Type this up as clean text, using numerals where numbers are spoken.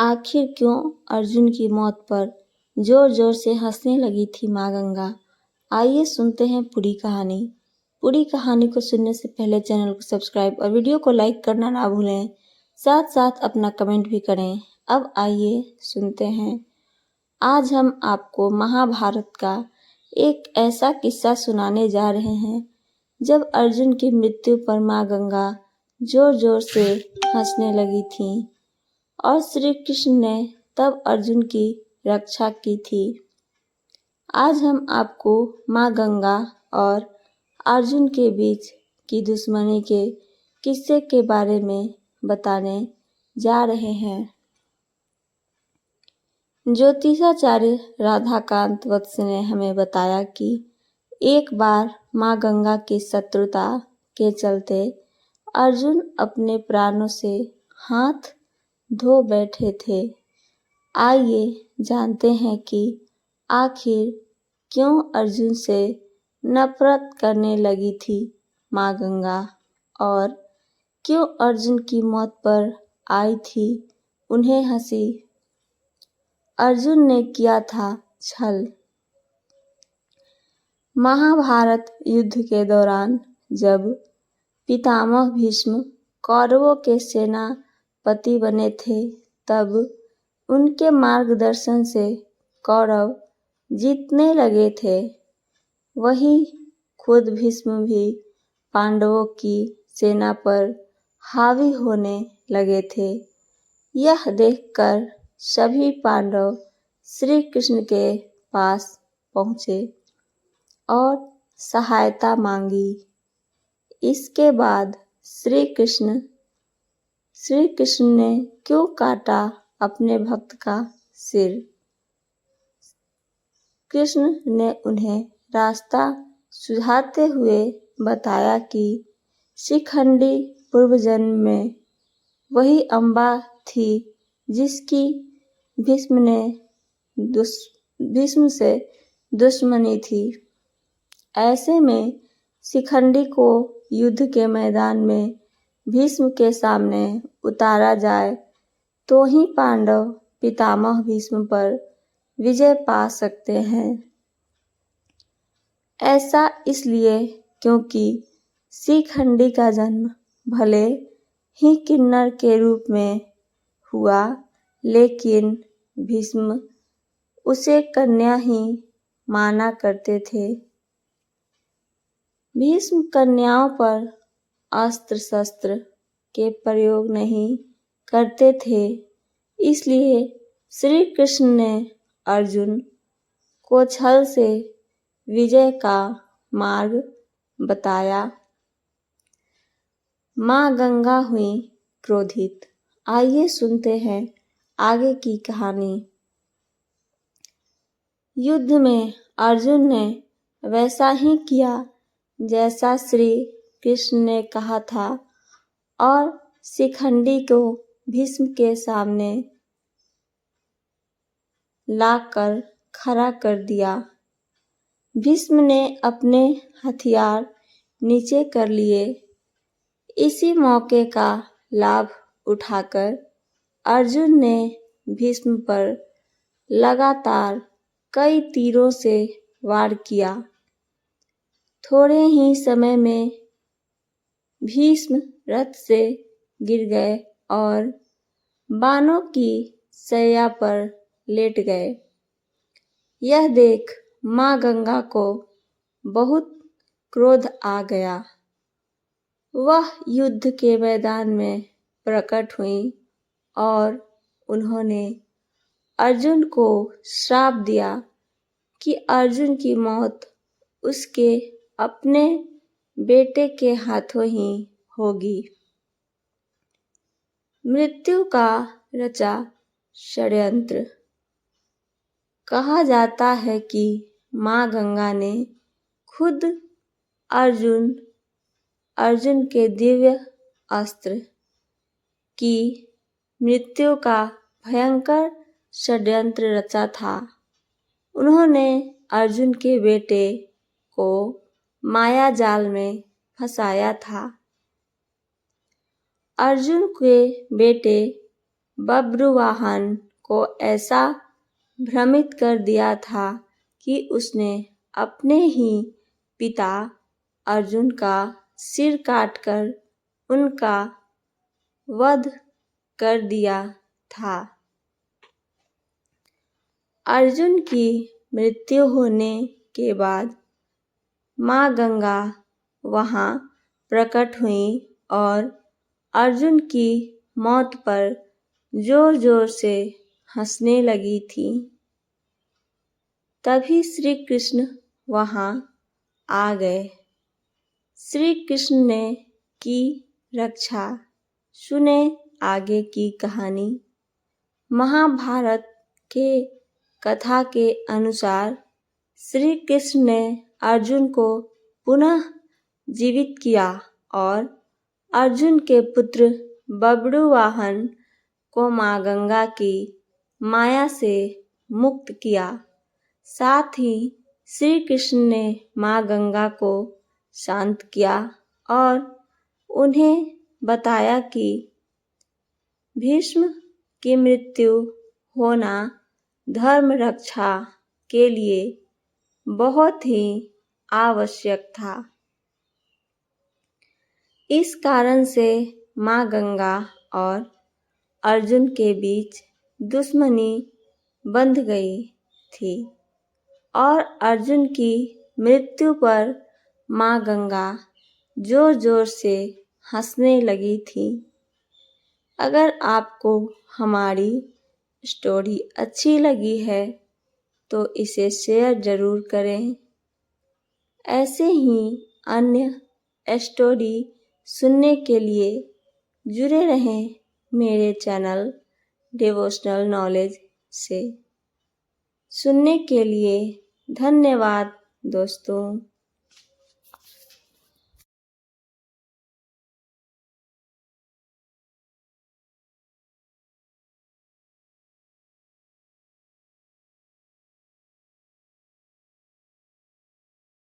आखिर क्यों अर्जुन की मौत पर जोर जोर से हंसने लगी थी माँ गंगा। आइए सुनते हैं पूरी कहानी। पूरी कहानी को सुनने से पहले चैनल को सब्सक्राइब और वीडियो को लाइक करना ना भूलें, साथ साथ अपना कमेंट भी करें। अब आइए सुनते हैं। आज हम आपको महाभारत का एक ऐसा किस्सा सुनाने जा रहे हैं जब अर्जुन की मृत्यु पर माँ गंगा जोर जोर से हंसने लगी थीं और श्री कृष्ण ने तब अर्जुन की रक्षा की थी। आज हम आपको माँ गंगा और अर्जुन के बीच की दुश्मनी के किस्से के बारे में बताने जा रहे हैं। ज्योतिषाचार्य राधाकांत वत्स ने हमें बताया कि एक बार माँ गंगा की शत्रुता के चलते अर्जुन अपने प्राणों से हाथ धो बैठे थे। आइए जानते हैं कि आखिर क्यों अर्जुन से नफरत करने लगी थी माँ गंगा और क्यों अर्जुन की मौत पर आई थी उन्हें हंसी। अर्जुन ने किया था छल। महाभारत युद्ध के दौरान जब पितामह भीष्म कौरवों के सेनापति बने थे, तब उनके मार्गदर्शन से कौरव जीतने लगे थे। वही खुद भीष्म भी पांडवों की सेना पर हावी होने लगे थे। यह देखकर सभी पांडव श्री कृष्ण के पास पहुँचे और सहायता मांगी। इसके बाद श्री कृष्ण ने क्यों काटा अपने भक्त का सिर। कृष्ण ने उन्हें रास्ता सुझाते हुए बताया कि शिखंडी पूर्व जन्म में वही अम्बा थी जिसकी भीष्म से दुश्मनी थी। ऐसे में शिखंडी को युद्ध के मैदान में भीष्म के सामने उतारा जाए तो ही पांडव पितामह भीष्म पर विजय पा सकते हैं। ऐसा इसलिए क्योंकि शिखंडी का जन्म भले ही किन्नर के रूप में हुआ, लेकिन भीष्म उसे कन्या ही माना करते थे। भीष्म कन्याओं पर अस्त्र शस्त्र के प्रयोग नहीं करते थे, इसलिए श्री कृष्ण ने अर्जुन को छल से विजय का मार्ग बताया। माँ गंगा हुई क्रोधित। आइए सुनते हैं आगे की कहानी। युद्ध में अर्जुन ने वैसा ही किया जैसा श्री कृष्ण ने कहा था और शिखंडी को भीष्म के सामने लाकर खड़ा कर दिया। भीष्म ने अपने हथियार नीचे कर लिए। इसी मौके का लाभ उठाकर अर्जुन ने भीष्म पर लगातार कई तीरों से वार किया। थोड़े ही समय में भीष्म रथ से गिर गए और बाणों की शैया पर लेट गए। यह देख माँ गंगा को बहुत क्रोध आ गया। वह युद्ध के मैदान में प्रकट हुई और उन्होंने अर्जुन को श्राप दिया कि अर्जुन की मौत उसके अपने बेटे के हाथों ही होगी। मृत्यु का रचा षड्यंत्र। कहा जाता है कि माँ गंगा ने खुद अर्जुन के दिव्य अस्त्र की मृत्यु का भयंकर षड्यंत्र रचा था। उन्होंने अर्जुन के बेटे को माया जाल में फंसाया था। अर्जुन के बेटे बब्रुवाहन को ऐसा भ्रमित कर दिया था कि उसने अपने ही पिता अर्जुन का सिर काटकर उनका वध कर दिया था। अर्जुन की मृत्यु होने के बाद माँ गंगा वहाँ प्रकट हुईं और अर्जुन की मौत पर जोर जोर से हंसने लगी थी। तभी श्री कृष्ण वहाँ आ गए। श्री कृष्ण ने की रक्षा। सुने आगे की कहानी। महाभारत के कथा के अनुसार श्री कृष्ण ने अर्जुन को पुनः जीवित किया और अर्जुन के पुत्र बब्रुवाहन को माँ गंगा की माया से मुक्त किया। साथ ही श्री कृष्ण ने माँ गंगा को शांत किया और उन्हें बताया कि भीष्म की मृत्यु होना धर्म रक्षा के लिए बहुत ही आवश्यक था। इस कारण से माँ गंगा और अर्जुन के बीच दुश्मनी बंध गई थी और अर्जुन की मृत्यु पर माँ गंगा जोर जोर से हंसने लगी थी। अगर आपको हमारी स्टोरी अच्छी लगी है तो इसे शेयर ज़रूर करें। ऐसे ही अन्य स्टोरी सुनने के लिए जुड़े रहें मेरे चैनल डिवोशनल नॉलेज से। सुनने के लिए धन्यवाद दोस्तों।